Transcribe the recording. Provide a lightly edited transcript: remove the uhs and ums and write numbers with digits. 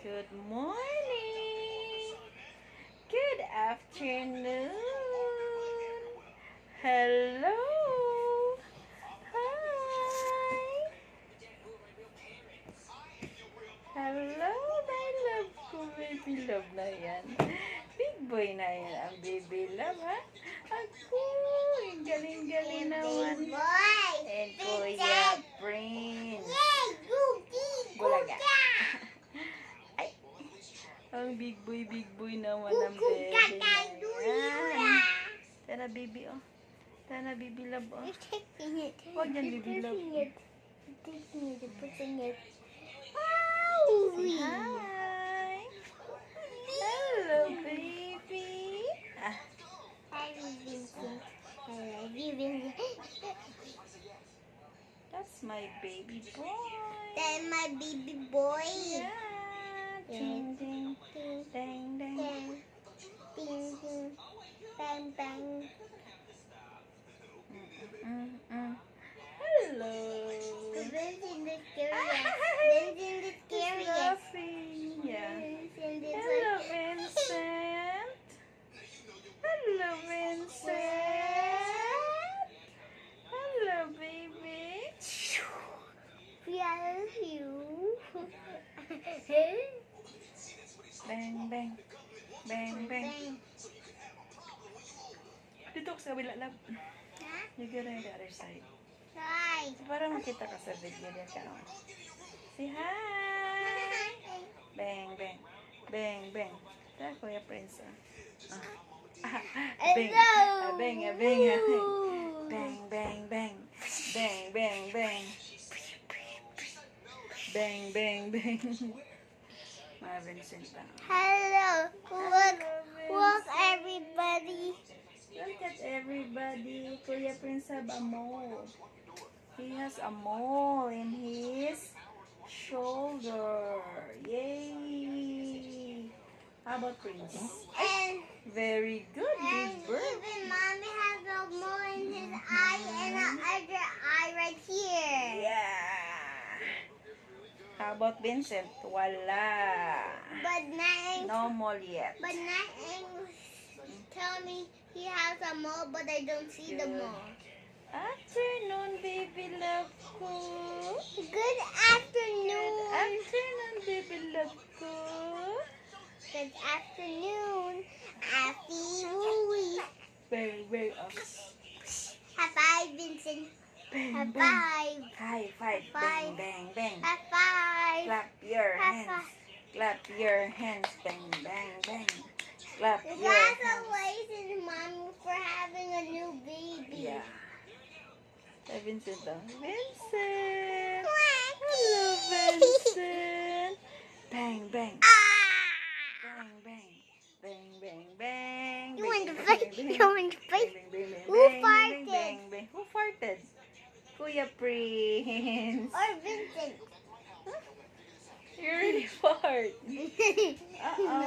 Good morning. Good afternoon. Hello. Hi. Hello, my love ko. Baby love na yan. Big boy na yan ang baby love, ha? Ako, ang galing-galing naman. And Kuya Prince. Bulaga. Ay, ang big boy naman ang baby na yan. Tara, baby, oh. Tara, baby love, oh. Huwag yan, baby love. Say hi. Hello, baby. Ah, that's my baby boy. That's my baby boy. Yeah. Ding, ding, ding, ding. Ding, ding, bang, bang. Hello. Ben's in the stereo. Ben's in the stereo. Laughing. Yeah. Hello, Vincent. Hello, Vincent. Hello, baby. We love you. Bang, bang. Bang, bang. Dito ka sa kabila, love. Huh? You go to the other side. Hi. Para makita ka sa video niya ka. Say hi. Bang, bang. Bang, bang. Tara, Kuya Prince. Bang. Hello. Bang, bang. Bang, bang, bang. Bang, bang, bang. Bang, bang, bang. Mga Vincent lang. Hello. Look, everybody. Look at everybody. Kuya Prince have a mole. He has a mole in his shoulder. Yay! How about Prince? And Very good, big bird. even mommy has a mole in his eye and another eye right here. Yeah. How about Vincent? Wala. But nothing. No mole yet. But nothing. Tell me he has a mole, but I don't see the Good. mole. Afternoon, baby love ko. Good afternoon. Afternoon, baby love ko. Good afternoon. Happy Louie. Bang, bang. Oh. High five, Vincent. Bang, High bang. five. High five. Bang, bang, bang. High five. Clap your High hands. five. Clap your hands. Bang, bang, bang. Clap your That's a hands. reason, mommy, for having a new baby. Yeah. Hey, Vincent. Vincent. Hello, Vincent. Bang, bang. Bang, bang. Bang, bang, bang. You Bang, want to bang, fight? bang, You want to bang, fight? bang, bang, bang, Who bang, bang, farted? bang, bang. Who farted? Kuya Prince. Or Vincent? You really fart. Uh-oh.